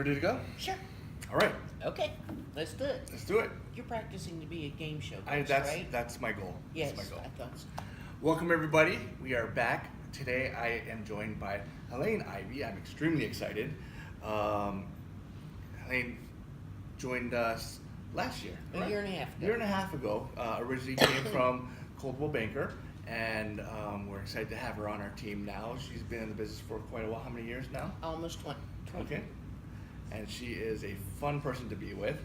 Ready to go? Sure. All right, Okay, let's do it. let's do it. You're practicing to be a game show host, right? That's my goal. Yes, That's my goal. I thought so. Welcome everybody. We are back. Today I am joined by Helene Ivy. I'm extremely excited. Helene joined us last year. A year and a half ago. A year and a half ago. Originally came from Coldwell Banker, and we're excited to have her on our team now. She's been in the business for quite a while. How many years now? Almost 20. Okay. And she is a fun person to be with.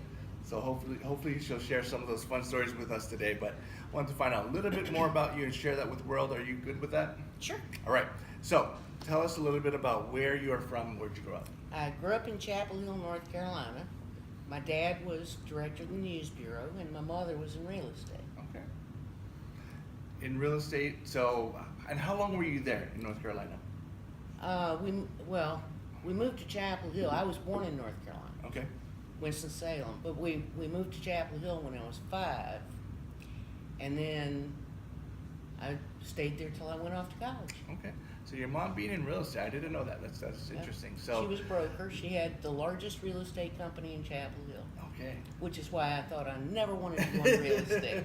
So hopefully she'll share some of those fun stories with us today. But I wanted to find out a little bit more about you and share that with the world. Are you good with that? Sure. All right. So tell us a little bit about where you are from. Where'd you grow up? I grew up in Chapel Hill, North Carolina. My dad was director of the News Bureau, and my mother was in real estate. Okay. In real estate. So, and how long were you there in North Carolina? We moved to Chapel Hill. I was born in North Carolina, Okay. Winston-Salem, but we moved to Chapel Hill when I was 5, and then I stayed there till I went off to college. Okay. So your mom being in real estate, I didn't know that. That's Yeah. interesting. So She was a broker. She had the largest real estate company in Chapel Hill, okay. which is why I thought I never wanted to go into real estate.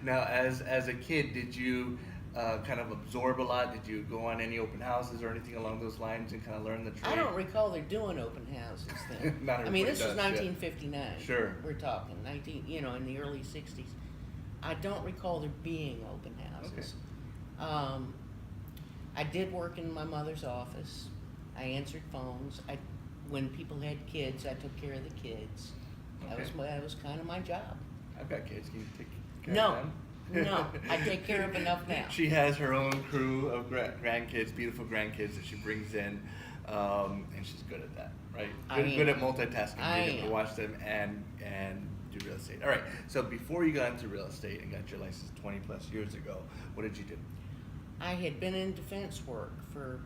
Now, as a kid, did you kind of absorb a lot? Did you go on any open houses or anything along those lines and kind of learn the trade? I don't recall there doing open houses then. Not I mean, this was everybody does, yeah. 1959. Sure. We're talking in the early 60s. I don't recall there being open houses. I did work in my mother's office. I answered phones. When people had kids, I took care of the kids. Okay. That was kind of my job. I've got kids. Can you take care No. of them? No, I take care of enough now. She has her own crew of grandkids, beautiful grandkids that she brings in, and she's good at that, right? Good at multitasking. Being able to watch them and do real estate. All right. So before you got into real estate and got your license 20 plus years ago, what did you do? I had been in defense work for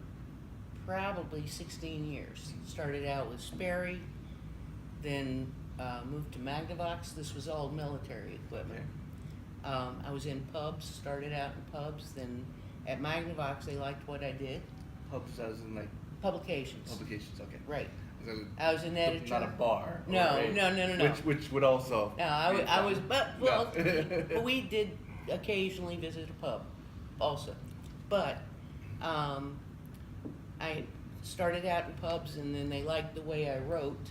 probably 16 years. Started out with Sperry, then moved to Magnavox. This was all military equipment. I was in pubs, started out in pubs, then at Magnavox they liked what I did. Pubs as in like Publications. publications, okay. Right. So, I was an editor. not a bar. No, right? no. Which would also. No, I was, but No. we did occasionally visit a pub, also. But I started out in pubs, and then they liked the way I wrote,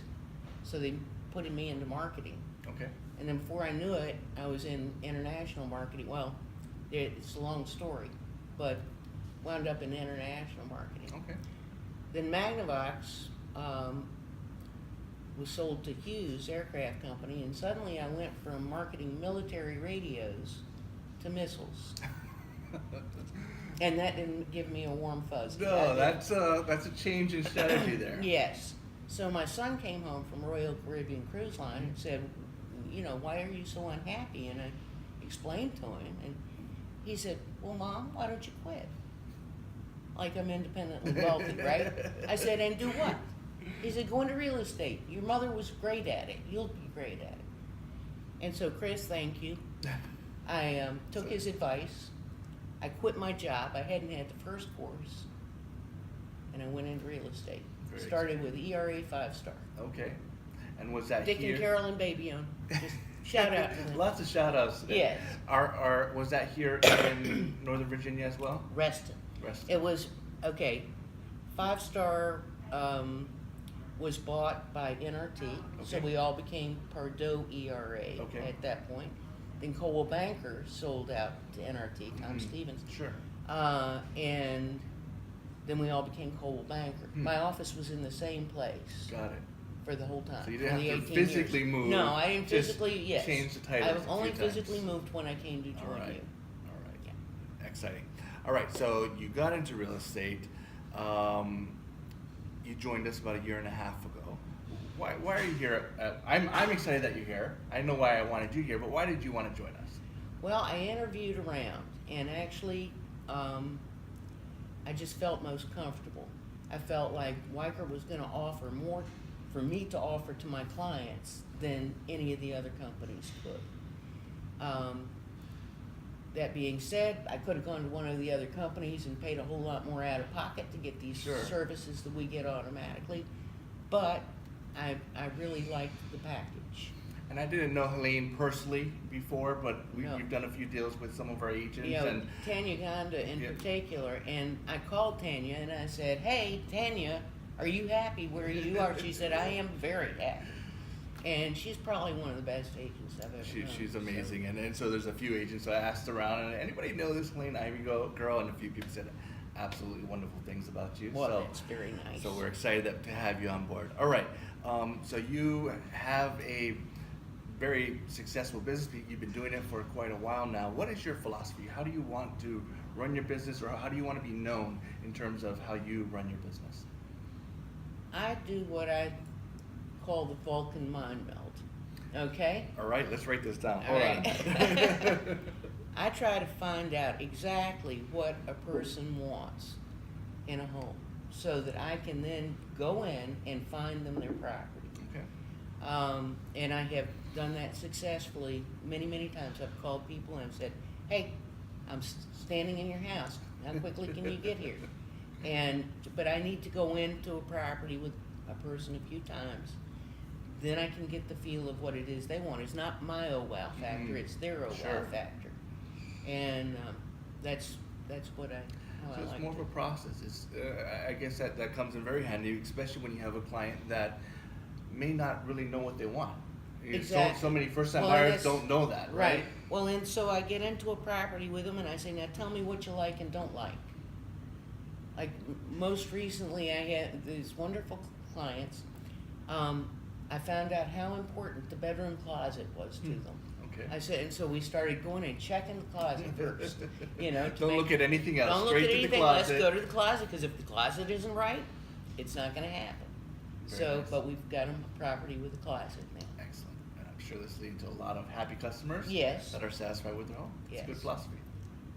so they put me into marketing. Okay. And then before I knew it, I was in international marketing. Well, it's a long story, but wound up in international marketing. Okay. Then Magnavox was sold to Hughes Aircraft Company, and suddenly I went from marketing military radios to missiles. And that didn't give me a warm fuzzy. No, that's a change in strategy there. Yes. So my son came home from Royal Caribbean Cruise Line and said, why are you so unhappy? And I explained to him, and he said, well, Mom, why don't you quit? Like I'm independently wealthy, right? I said, and do what? He said, go into real estate. Your mother was great at it. You'll be great at it. And so, Chris, thank you. I took his advice. I quit my job. I hadn't had the first course. And I went into real estate. Very Started with ERA 5-star. Okay. And was that Dick here? and Carolyn Babyone. Just shout out to them. Lots of shout outs today. Yes. Was that here in Northern Virginia as well? Reston. Reston. It was, 5-star was bought by NRT, so Okay. we all became Pardot ERA at that point. Then Coldwell Banker sold out to NRT, Tom Stevens. Sure. And then we all became Coldwell Banker. My office was in the same place Got it. for the whole time. So you didn't for the have to 18 physically years. move. No, I didn't just physically, yes. change the title. I only physically moved when I came to join All right. you. All right. Yeah. Exciting. All right. So you got into real estate. You joined us about a year and a half ago. Why are you here? I'm excited that you're here. I know why I wanted you here, but why did you want to join us? Well, I interviewed around, and actually, I just felt most comfortable. I felt like Weicker was going to offer more for me to offer to my clients than any of the other companies could. That being said, I could have gone to one of the other companies and paid a whole lot more out of pocket to get these Sure. services that we get automatically, but I really liked the package. And I didn't know Helene personally before, but No. we've done a few deals with some of our agents. You know, And Tanya Gonda in Yeah. particular, and I called Tanya and I said, "Hey, Tanya, are you happy where you are?" She said, "I am very happy." And she's probably one of the best agents I've ever known. she's amazing. And so there's a few agents. So I asked around, and anybody know this Helene Ivy girl? And a few people said absolutely wonderful things about you. Well, so that's very nice. So we're excited to have you on board. All right. So you have a very successful business. You've been doing it for quite a while now. What is your philosophy? How do you want to run your business, or how do you want to be known in terms of how you run your business? I do what I call the Vulcan mind meld. Okay? All right, let's write this down. All Hold right. on. I try to find out exactly what a person wants in a home so that I can then go in and find them their property. Okay. And I have done that successfully many, many times. I've called people and said, "Hey, I'm standing in your house. How quickly can you get here?" But I need to go into a property with a person a few times. Then I can get the feel of what it is they want. It's not my oh wow factor; it's their oh Sure. wow factor. And that's what how So I it's like more of to. a process. It's, I guess that comes in very handy, especially when you have a client that may not really know what they want. You know, Exactly. So many first-time Well, buyers that's- don't know that, right? Well, and so I get into a property with them and I say, "Now tell me what you like and don't like." Like most recently, I had these wonderful clients. I found out how important the bedroom closet was to them. Okay. I said, and so we started going and checking the closet first. You know, to Don't make- look at anything else. Don't look Straight at to anything. the Let's closet. go to the closet because if the closet isn't right, it's not going to happen. Very nice. But we've got them a property with a closet now. Excellent. And I'm sure this leads to a lot of happy customers. Yes. That are satisfied with their home. It's a good Yes. philosophy.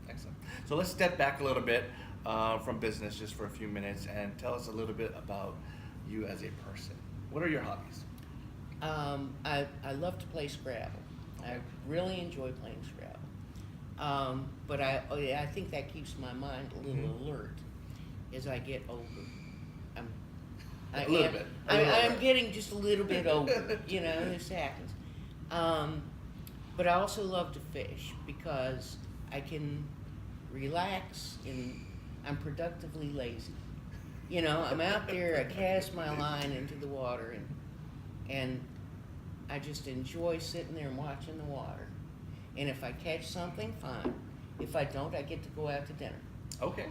Excellent. So let's step back a little bit from business just for a few minutes and tell us a little bit about you as a person. What are your hobbies? I love to play Scrabble. I Okay. really enjoy playing Scrabble. But I think that keeps my mind a little Mhm. alert as I get older. A little bit. I'm getting just a little bit older. You know, this happens. But I also love to fish because I can relax and I'm productively lazy. You know, I'm out there, I cast my line into the water and I just enjoy sitting there and watching the water. And if I catch something, fine. If I don't, I get to go out to dinner. Okay,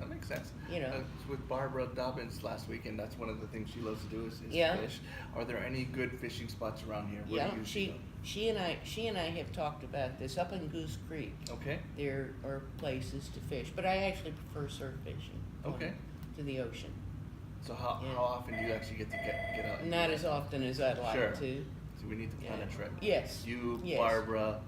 that makes sense. You know. I was with Barbara Dobbins last week, and that's one of the things she loves to do is Yeah. fish. Are there any good fishing spots around here? Where Yeah, do you she and I have talked about this up in Goose Creek. Okay. There are places to fish, but I actually prefer surf fishing. Okay. To the ocean. So how Yeah. often do you actually get to get out? and Not do as that? often as I'd like Sure. to. So we need to plan Yeah. a trip. Yes. You, Yes. Barbara,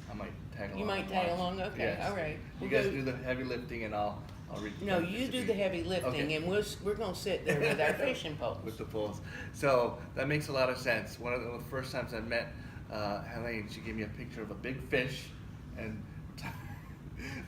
I might tag along. You might and tag watch. along. Okay. Yes. All right. You We'll guys go- do the heavy lifting, and I'll read. No, you do the heavy lifting, Okay. and we're gonna sit there with our fishing poles. With the poles. So that makes a lot of sense. One of the first times I met Helene, she gave me a picture of a big fish and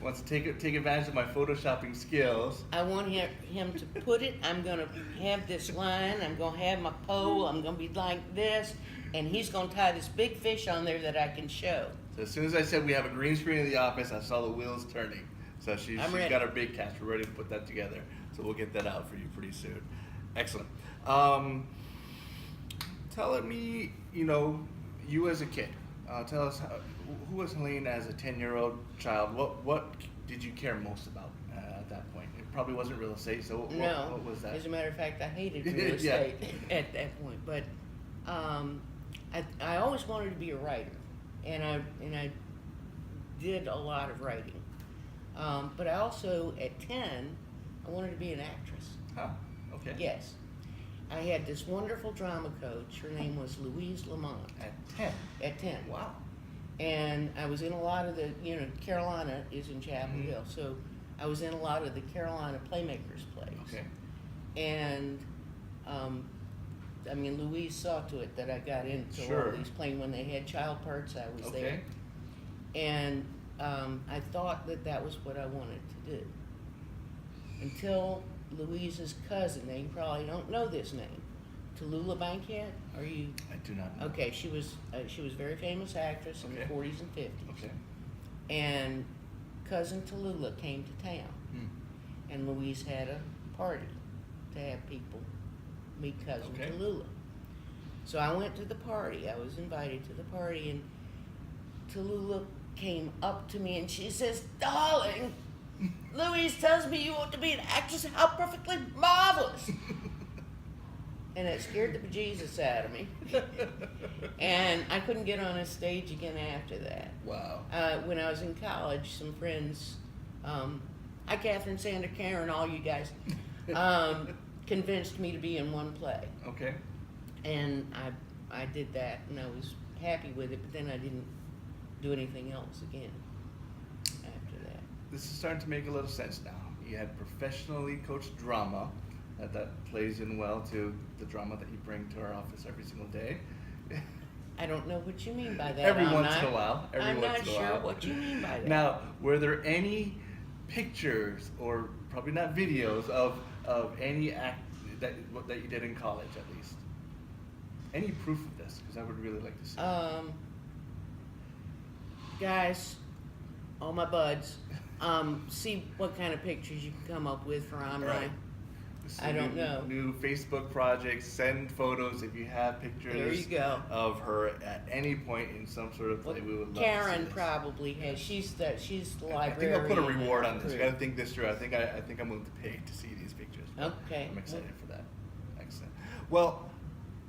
wants to take advantage of my photoshopping skills. I want him to put it. I'm gonna have this line. I'm gonna have my pole. I'm gonna be like this, and he's gonna tie this big fish on there that I can show. So as soon as I said we have a green screen in the office, I saw the wheels turning. So she's ready. got her big catch. We're ready to put that together. So we'll get that out for you pretty soon. Excellent. Tell me, you as a kid. Tell us who was Helene as a 10-year-old child? What did you care most about at that point? It probably wasn't real estate. So what was that? As a matter of fact, I hated real Yeah. estate at that point. But I always wanted to be a writer, and I did a lot of writing. But I also, at 10, I wanted to be an actress. Huh? Okay. Yes. I had this wonderful drama coach. Her name was Louise Lamont. At 10. At 10. Wow. And I was in a lot of the, Carolina is in Chapel Mhm. Hill, so I was in a lot of the Carolina Playmakers plays. Okay. And, Louise saw to it that I got into Sure. all these playing. When they had child parts, I was Okay. there. And I thought that was what I wanted to do. Until Louise's cousin, they probably don't know this name, Tallulah Bankhead? Are you? I do not know. Okay, she was a very famous actress in the Okay. 40s and 50s. Okay. And cousin Tallulah came to town, and Louise had a party to have people meet cousin Okay. Tallulah. So I went to the party. I was invited to the party, and Tallulah came up to me and she says, "Darling, Louise tells me you want to be an actress. How perfectly marvelous!" And it scared the bejesus out of me. And I couldn't get on a stage again after that. Wow. When I was in college, some friends, hi Catherine, Sandra, Karen, all you guys, convinced me to be in one play. Okay. And I did that, and I was happy with it, but then I didn't do anything else again after that. This is starting to make a little sense now. You had professionally coached drama. That plays in well to the drama that you bring to our office every single day. I don't know what you mean by that. Every once in a while. I'm not sure what you mean by that. Now, were there any pictures, or probably not videos, of any act that you did in college at least? Any proof of this? Because I would really like to see. Guys, all my buds, see what kind of pictures you can come up with for online. Right. I don't know. New Facebook projects, send photos if you have pictures. There you go. Of her at any point in some sort of play. We would love to see Karen this. probably has. She's the I think librarian. I'll put a reward on this. crew. You gotta think this through. I think I'm willing to pay to see these pictures. Okay. I'm excited for that. Excellent. Well,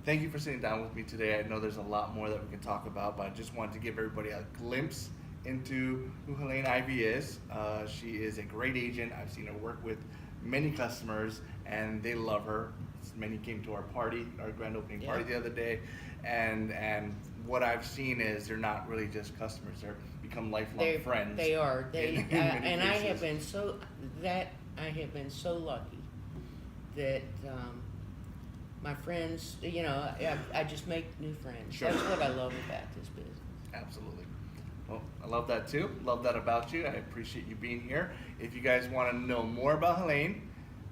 thank you for sitting down with me today. I know there's a lot more that we can talk about, but I just wanted to give everybody a glimpse into who Helene Ivy is. She is a great agent. I've seen her work with many customers, and they love her. Many came to our party, our grand opening party the other day, and what I've seen is they're not really just customers; they're become lifelong friends. They are. in many And I cases. have been so lucky that my friends, I just make new friends. Sure. That's what I love about this business. Absolutely. Well, I love that too. Love that about you. I appreciate you being here. If you guys want to know more about Helene,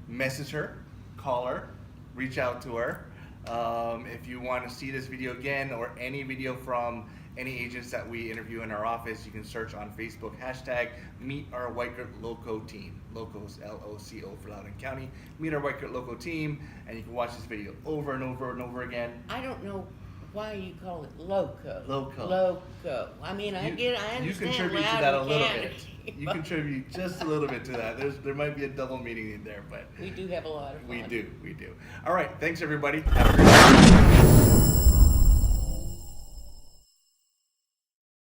message her, call her, reach out to her. If you want to see this video again or any video from any agents that we interview in our office, you can search on Facebook, #Meet Our Weichert Loco Team. Locos, L-O-C-O for Loudoun County. Meet Our Weichert Loco Team, and you can watch this video over and over and over again. I don't know why you call it loco. Loco. I mean, I You understand contribute to Loudoun that a little County, bit. You but contribute just a little bit to that. There might be a double meaning in there, but we do have a lot of fun. we do. All right, thanks everybody. Have a great day.